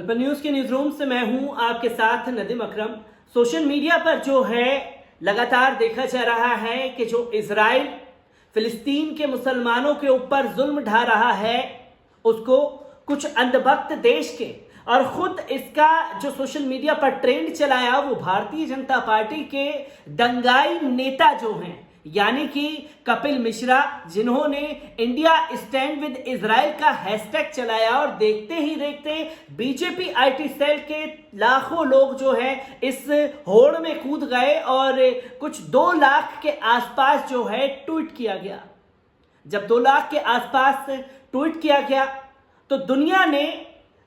कल्पना news के news room से मैं हूं आपके साथ नदीम अकरम। सोशल मीडिया पर जो है लगातार देखा जा रहा है कि जो इजराइल फिलिस्तीन के मुसलमानों के ऊपर जुल्म ढा रहा है, उसको कुछ अंधभक्त देश के और खुद इसका जो सोशल मीडिया पर ट्रेंड चलाया वो भारतीय जनता पार्टी के दंगाई नेता जो हैं, यानी कि कपिल मिश्रा, जिन्होंने इंडिया स्टैंड विद इजराइल का हैशटैग चलाया और देखते ही देखते बीजेपी आईटी सेल के लाखों लोग जो है इस होड़ में कूद गए और कुछ 2 लाख के आसपास जो है ट्वीट किया गया। जब 2 लाख के आसपास ट्वीट किया गया तो दुनिया ने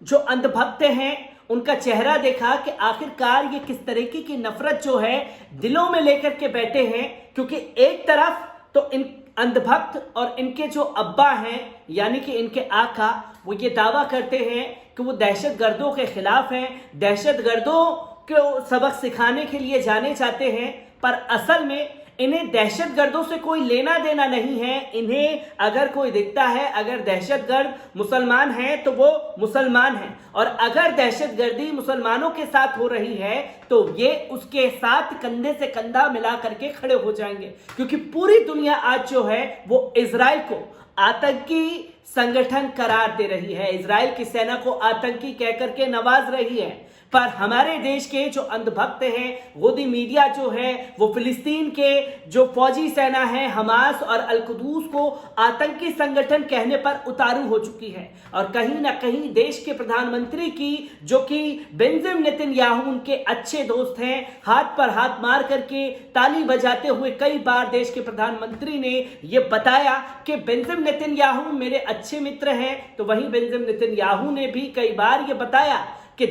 जो अंधभक्त हैं उनका चेहरा देखा कि आखिरकार ये किस तरीके की नफरत जो है दिलों में लेकर के बैठे हैं। क्योंकि एक तरफ तो इन अंधभक्त और इनके जो अब्बा हैं यानी कि इनके आका, वो ये दावा करते हैं कि वो दहशतगर्दों के खिलाफ हैं, दहशतगर्दों को सबक सिखाने के लिए जाने जाते हैं, पर असल में इन्हें दहशतगर्दों से कोई लेना देना नहीं है। इन्हें अगर कोई दिखता है, अगर दहशतगर्द मुसलमान हैं तो वो मुसलमान हैं, और अगर दहशतगर्दी मुसलमानों के साथ हो रही है तो ये उसके साथ कंधे से कंधा मिला करके खड़े हो जाएंगे। क्योंकि पूरी दुनिया आज जो है वो इजराइल को आतंकी संगठन करार दे रही है, इजराइल की सेना को आतंकी कहकर के नवाज रही है। पर हमारे देश के जो अंधभक्त हैं, गोदी मीडिया जो है वो फिलिस्तीन के जो फौजी सेना है हमास और अल-कुद्दूस को आतंकी संगठन कहने पर उतारू हो चुकी है। और कहीं ना कहीं देश के प्रधानमंत्री की, जो कि बेंजामिन नेतन्याहू उनके अच्छे दोस्त हैं, हाथ पर हाथ मार करके ताली बजाते हुए कई बार देश के प्रधानमंत्री ने यह बताया कि बेंजामिन नेतन्याहू मेरे अच्छे मित्र हैं। तो वहीं बेंजामिन नेतन्याहू ने भी कई बार यह बताया कि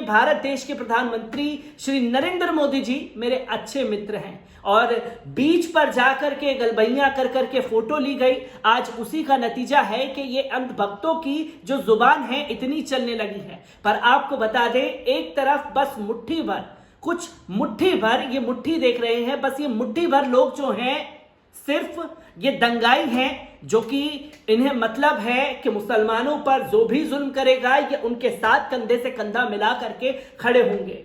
भारत देश के प्रधानमंत्री श्री नरेंद्र मोदी जी मेरे अच्छे मित्र हैं। और बीच पर जाकर के गलबैया कर करके फोटो ली गई। आज उसी का नतीजा है कि ये अंधभक्तों की जो जुबान है इतनी चलने लगी है। पर आपको बता दें, एक तरफ बस मुट्ठी भर, कुछ मुट्ठी भर, ये मुट्ठी देख रहे हैं, बस ये मुट्ठी भर लोग जो हैं सिर्फ ये दंगाई हैं, जो कि इन्हें मतलब है कि मुसलमानों पर जो भी जुल्म करेगा ये उनके साथ कंधे से कंधा मिला करके खड़े होंगे।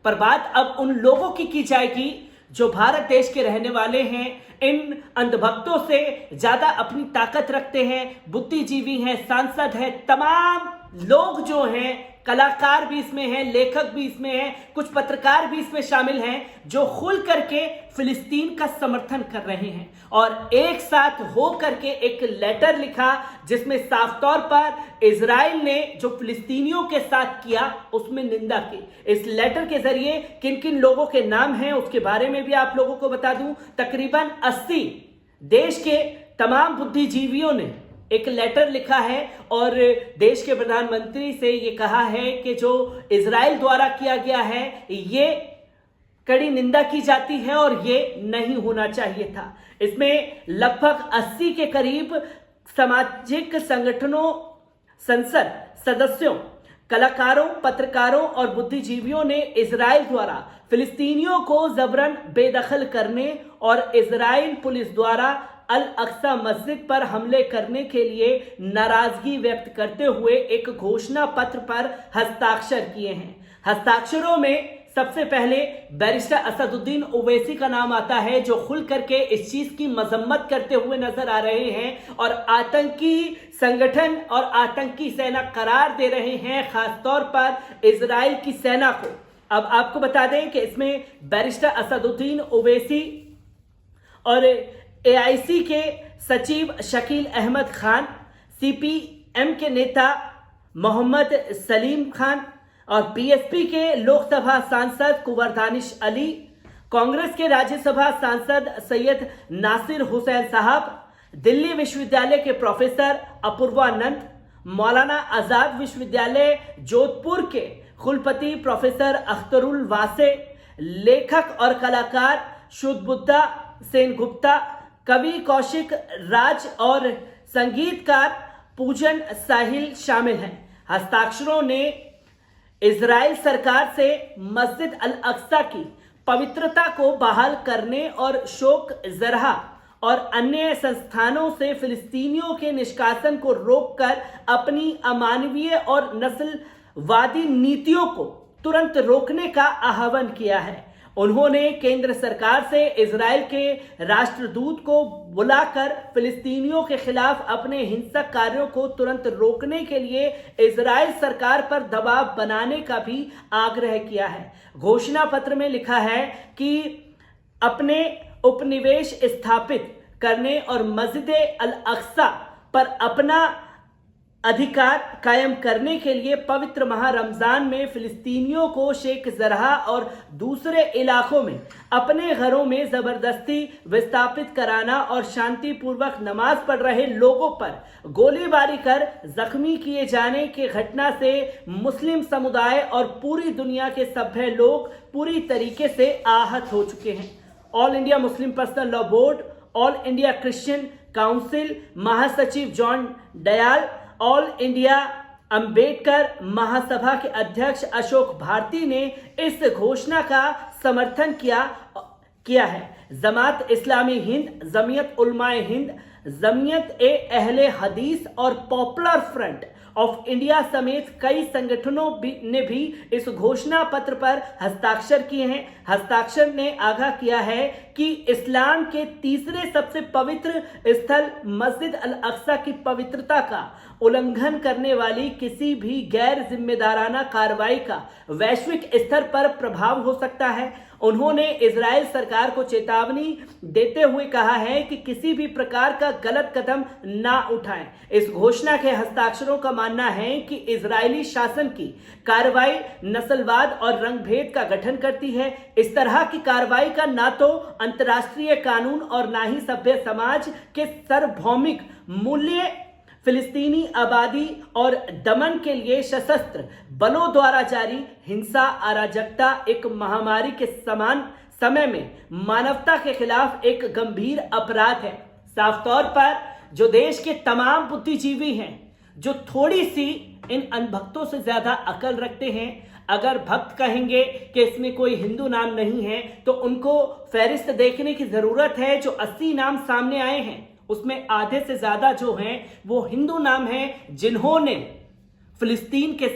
पर बात अब उन लोगों की जाएगी जो भारत देश के रहने वाले हैं, इन अंधभक्तों से ज्यादा अपनी ताकत रखते हैं, बुद्धिजीवी हैं, सांसद हैं, तमाम लोग जो हैं, कलाकार भी इसमें हैं, लेखक भी इसमें हैं, कुछ पत्रकार भी इसमें शामिल हैं, जो खुल करके फिलिस्तीन का समर्थन कर रहे हैं। और एक साथ हो करके एक लेटर लिखा जिसमें साफ तौर पर इजराइल ने जो फिलिस्तीनियों के साथ किया उसमें निंदा की। इस लेटर के जरिए किन किन लोगों के नाम हैं उसके बारे में भी आप लोगों को बता दूं। तकरीबन 80 देश के तमाम बुद्धिजीवियों ने एक लेटर लिखा है और देश के प्रधानमंत्री से ये कहा है कि जो इजराइल द्वारा किया गया है ये कड़ी निंदा की जाती है और ये नहीं होना चाहिए था। इसमें लगभग 80 के करीब सामाजिक संगठनों, संसद सदस्यों, कलाकारों, पत्रकारों और बुद्धिजीवियों ने इजराइल द्वारा फिलिस्तीनियों को जबरन बेदखल करने और इजराइल पुलिस द्वारा अल अक्सा मस्जिद पर हमले करने के लिए नाराजगी व्यक्त करते हुए एक घोषणा पत्र पर हस्ताक्षर किए हैं। हस्ताक्षरों में सबसे पहले बैरिस्टर असदुद्दीन ओवैसी का नाम आता है, जो खुल करके इस चीज की मजम्मत करते हुए नजर आ रहे हैं और आतंकी संगठन और आतंकी सेना करार दे रहे हैं, खासतौर पर इजराइल की सेना को। अब आपको बता दें कि इसमें बैरिस्टर असदुद्दीन ओवैसी और एआईसी के सचिव शकील अहमद खान, सीपीएम के नेता मोहम्मद सलीम खान और बीएसपी के लोकसभा सांसद कुंवर दानिश अली, कांग्रेस के राज्यसभा सांसद सैयद नासिर हुसैन साहब, दिल्ली विश्वविद्यालय के प्रोफेसर अपूर्वानंद, मौलाना आजाद विश्वविद्यालय जोधपुर के कुलपति प्रोफेसर अख्तरुल वासे, लेखक और कलाकार शुद्धबुद्धा सेनगुप्ता, कवि कौशिक राज और संगीतकार पूजन साहिल शामिल हैं। हस्ताक्षरों ने इजराइल सरकार से मस्जिद अल अक्सा की पवित्रता को बहाल करने और शोक जरहा और अन्य संस्थानों से फिलिस्तीनियों के निष्कासन को रोककर अपनी अमानवीय और नस्ल वादी नीतियों को तुरंत रोकने का आह्वान किया है। उन्होंने केंद्र सरकार से इजराइल के राष्ट्रदूत को बुलाकर फिलिस्तीनियों के खिलाफ अपने हिंसक कार्यों को तुरंत रोकने के लिए इजराइल सरकार पर दबाव बनाने का भी आग्रह किया है। घोषणा पत्र में लिखा है कि अपने उपनिवेश स्थापित करने और मस्जिद अल अक्सा पर अपना अधिकार कायम करने के लिए पवित्र माह रमजान में फिलिस्तीनियों को शेख जरह और दूसरे इलाकों में अपने घरों में जबरदस्ती विस्थापित कराना और शांतिपूर्वक नमाज पढ़ रहे लोगों पर गोलीबारी कर जख्मी किए जाने की घटना से मुस्लिम समुदाय और पूरी दुनिया के सभ्य लोग पूरी तरीके से आहत हो चुके हैं। All India Muslim personal law board, all India Christian council महासचिव जॉन डयाल, ऑल इंडिया अंबेडकर महासभा के अध्यक्ष अशोक भारती ने इस घोषणा का समर्थन किया है। जमात इस्लामी हिंद, जमीयत उलमाए हिंद, जमीयत ए अहले हदीस और पॉपुलर फ्रंट ऑफ इंडिया समेत कई संगठनों ने भी इस घोषणा पत्र पर हस्ताक्षर किए हैं। हस्ताक्षर ने आगाह किया है कि इस्लाम के तीसरे सबसे पवित्र स्थल मस्जिद अल अक्सा की पवित्रता का उल्लंघन करने वाली किसी भी गैर जिम्मेदाराना कार्रवाई का वैश्विक स्तर पर प्रभाव हो सकता है। उन्होंने इजराइल सरकार को चेतावनी देते हुए कहा है कि किसी भी प्रकार का गलत कदम ना उठाएं। इस घोषणा के हस्ताक्षरों का मानना है कि इजरायली शासन की कार्रवाई नस्लवाद और रंगभेद का गठन करती है। इस तरह की कार्रवाई का ना तो अंतर्राष्ट्रीय कानून और ना ही सभ्य समाज के सार्वभौमिक मूल्य फिलिस्तीनी आबादी और दमन के लिए सशस्त्र बलों द्वारा जारी हिंसा, अराजकता एक महामारी के समान समय में मानवता के खिलाफ एक गंभीर अपराध है। साफ तौर पर जो देश के तमाम बुद्धिजीवी हैं, जो थोड़ी सी इन अनभक्तों से ज्यादा अकल रखते हैं, अगर भक्त कहेंगे कि इसमें कोई हिंदू नाम नहीं है तो उनको फहरिस्त देखने की जरूरत है। जो 80 नाम सामने आए हैं उसमें आधे से ज्यादा जो हैं वो हिंदू नाम हैं, जिन्होंने फिलिस्तीन के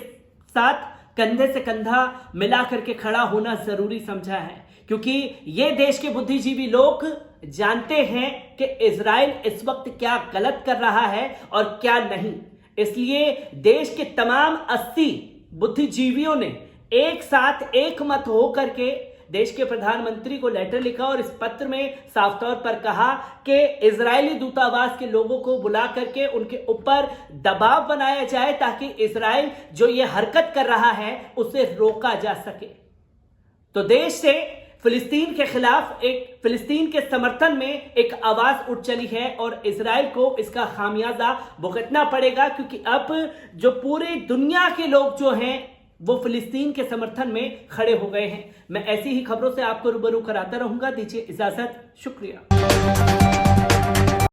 साथ कंधे से कंधा मिला करके खड़ा होना जरूरी समझा है, क्योंकि ये देश के बुद्धिजीवी लोग जानते हैं कि इजराइल इस वक्त क्या गलत कर रहा है और क्या नहीं। इसलिए देश के तमाम 80 बुद्धिजीवियों ने एक साथ एक मत होकर के देश के प्रधानमंत्री को लेटर लिखा और इस पत्र में साफ तौर पर कहा कि इजरायली दूतावास के लोगों को बुला करके उनके ऊपर दबाव बनाया जाए ताकि इजराइल जो ये हरकत कर रहा है उसे रोका जा सके। तो देश से फिलिस्तीन के खिलाफ फिलिस्तीन के समर्थन में एक आवाज उठ चली है और इजराइल को इसका खामियाजा भुगतना पड़ेगा, क्योंकि अब जो पूरी दुनिया के लोग जो हैं वो फिलिस्तीन के समर्थन में खड़े हो गए हैं। मैं ऐसी ही खबरों से आपको रूबरू कराता रहूंगा। दीजिए इजाजत, शुक्रिया।